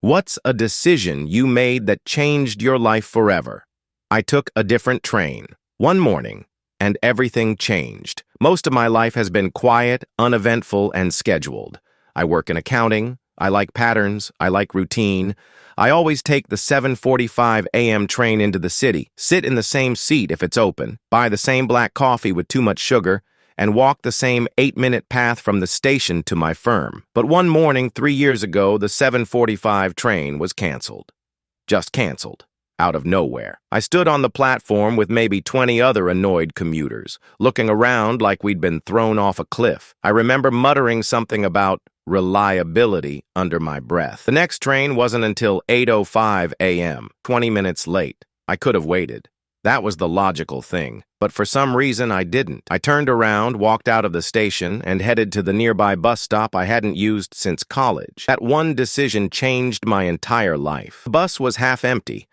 What's a decision you made that changed your life forever? I took a different train one morning, and everything changed. Most of my life has been quiet, uneventful, and scheduled. I work in accounting. I like patterns. I like routine. I always take the 7:45 a.m. train into the city, sit in the same seat if it's open, buy the same black coffee with too much sugar, and walk the same 8-minute path from the station to my firm. But one morning 3 years ago, the 7:45 train was canceled. Just canceled. Out of nowhere. I stood on the platform with maybe 20 other annoyed commuters, looking around like we'd been thrown off a cliff. I remember muttering something about reliability under my breath. The next train wasn't until 8:05 a.m., 20 minutes late. I could have waited. That was the logical thing, but for some reason I didn't. I turned around, walked out of the station, and headed to the nearby bus stop I hadn't used since college. That one decision changed my entire life. The bus was half empty.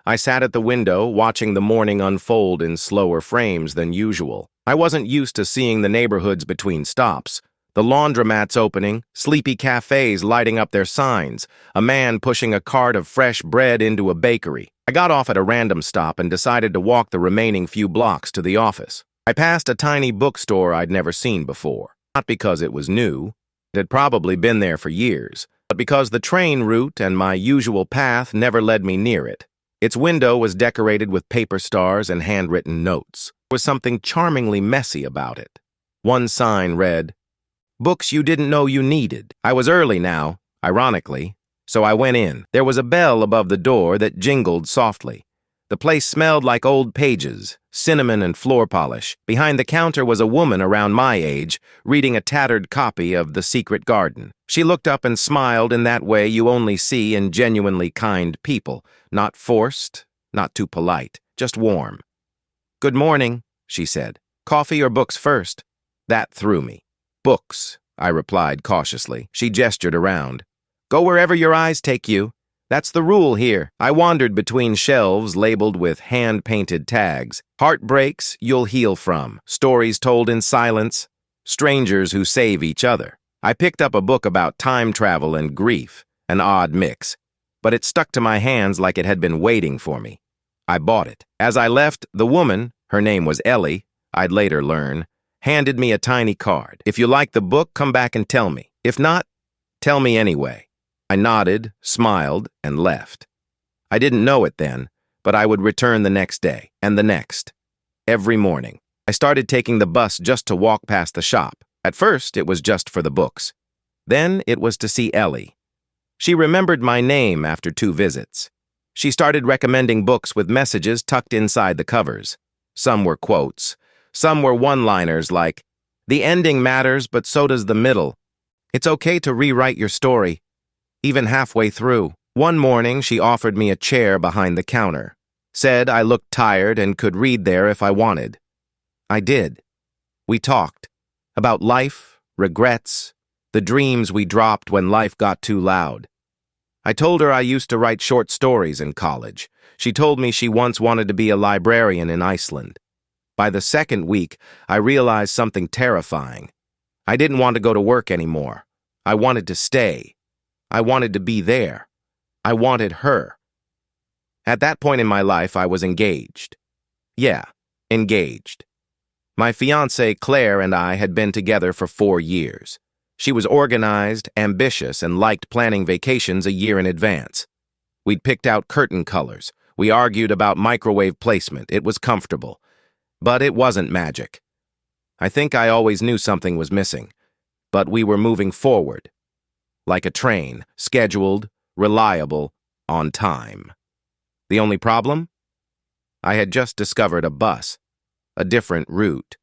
I sat at the window, watching the morning unfold in slower frames than usual. I wasn't used to seeing the neighborhoods between stops. The laundromats opening, sleepy cafes lighting up their signs, a man pushing a cart of fresh bread into a bakery. I got off at a random stop and decided to walk the remaining few blocks to the office. I passed a tiny bookstore I'd never seen before. Not because it was new. It had probably been there for years, but because the train route and my usual path never led me near it. Its window was decorated with paper stars and handwritten notes. There was something charmingly messy about it. One sign read, "Books you didn't know you needed." I was early now, ironically, so I went in. There was a bell above the door that jingled softly. The place smelled like old pages, cinnamon and floor polish. Behind the counter was a woman around my age, reading a tattered copy of The Secret Garden. She looked up and smiled in that way you only see in genuinely kind people. Not forced, not too polite, just warm. "Good morning," she said. "Coffee or books first?" That threw me. "Books," I replied cautiously. She gestured around. "Go wherever your eyes take you. That's the rule here." I wandered between shelves labeled with hand-painted tags. Heartbreaks you'll heal from, stories told in silence, strangers who save each other. I picked up a book about time travel and grief, an odd mix, but it stuck to my hands like it had been waiting for me. I bought it. As I left, the woman, her name was Ellie, I'd later learn, handed me a tiny card. "If you like the book, come back and tell me. If not, tell me anyway." I nodded, smiled, and left. I didn't know it then, but I would return the next day, and the next. Every morning. I started taking the bus just to walk past the shop. At first, it was just for the books. Then it was to see Ellie. She remembered my name after 2 visits. She started recommending books with messages tucked inside the covers. Some were quotes. Some were one-liners like, "The ending matters, but so does the middle. It's okay to rewrite your story, even halfway through." One morning, she offered me a chair behind the counter, said I looked tired and could read there if I wanted. I did. We talked about life, regrets, the dreams we dropped when life got too loud. I told her I used to write short stories in college. She told me she once wanted to be a librarian in Iceland. By the second week, I realized something terrifying. I didn't want to go to work anymore. I wanted to stay. I wanted to be there. I wanted her. At that point in my life, I was engaged. Yeah, engaged. My fiancée, Claire, and I had been together for 4 years. She was organized, ambitious, and liked planning vacations a year in advance. We'd picked out curtain colors. We argued about microwave placement. It was comfortable. But it wasn't magic. I think I always knew something was missing. But we were moving forward. Like a train, scheduled, reliable, on time. The only problem? I had just discovered a bus, a different route,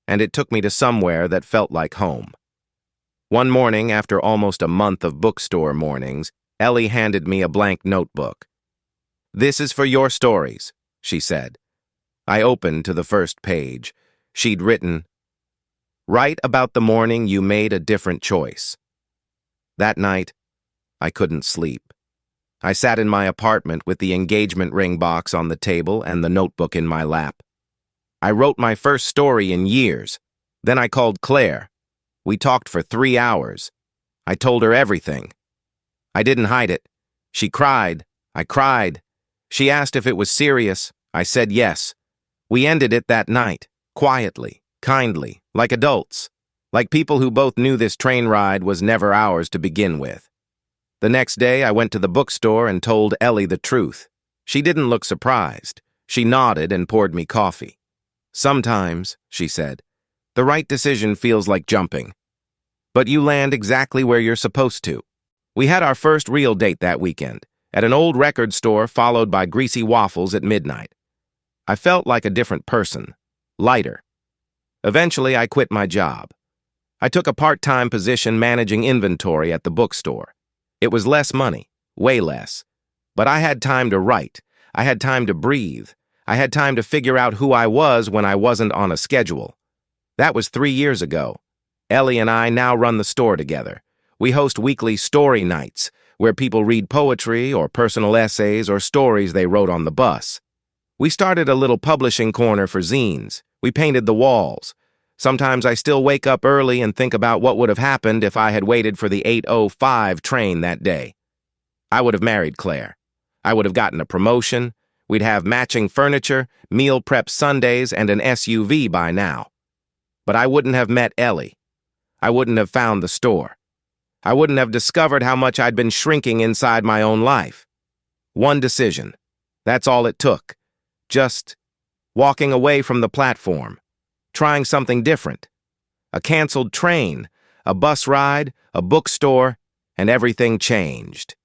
and it took me to somewhere that felt like home. One morning, after almost a month of bookstore mornings, Ellie handed me a blank notebook. "This is for your stories," she said. I opened to the first page. She'd written, "Write about the morning you made a different choice." That night, I couldn't sleep. I sat in my apartment with the engagement ring box on the table and the notebook in my lap. I wrote my first story in years. Then I called Claire. We talked for 3 hours. I told her everything. I didn't hide it. She cried. I cried. She asked if it was serious. I said yes. We ended it that night, quietly, kindly, like adults, like people who both knew this train ride was never ours to begin with. The next day, I went to the bookstore and told Ellie the truth. She didn't look surprised. She nodded and poured me coffee. Sometimes, she said, the right decision feels like jumping. But you land exactly where you're supposed to. We had our first real date that weekend, at an old record store followed by greasy waffles at midnight. I felt like a different person, lighter. Eventually, I quit my job. I took a part-time position managing inventory at the bookstore. It was less money, way less. But I had time to write. I had time to breathe. I had time to figure out who I was when I wasn't on a schedule. That was 3 years ago. Ellie and I now run the store together. We host weekly story nights, where people read poetry or personal essays or stories they wrote on the bus. We started a little publishing corner for zines. We painted the walls. Sometimes I still wake up early and think about what would have happened if I had waited for the 8:05 train that day. I would have married Claire. I would have gotten a promotion. We'd have matching furniture, meal prep Sundays, and an SUV by now. But I wouldn't have met Ellie. I wouldn't have found the store. I wouldn't have discovered how much I'd been shrinking inside my own life. One decision. That's all it took. Just walking away from the platform. Trying something different. A canceled train, a bus ride, a bookstore, and everything changed.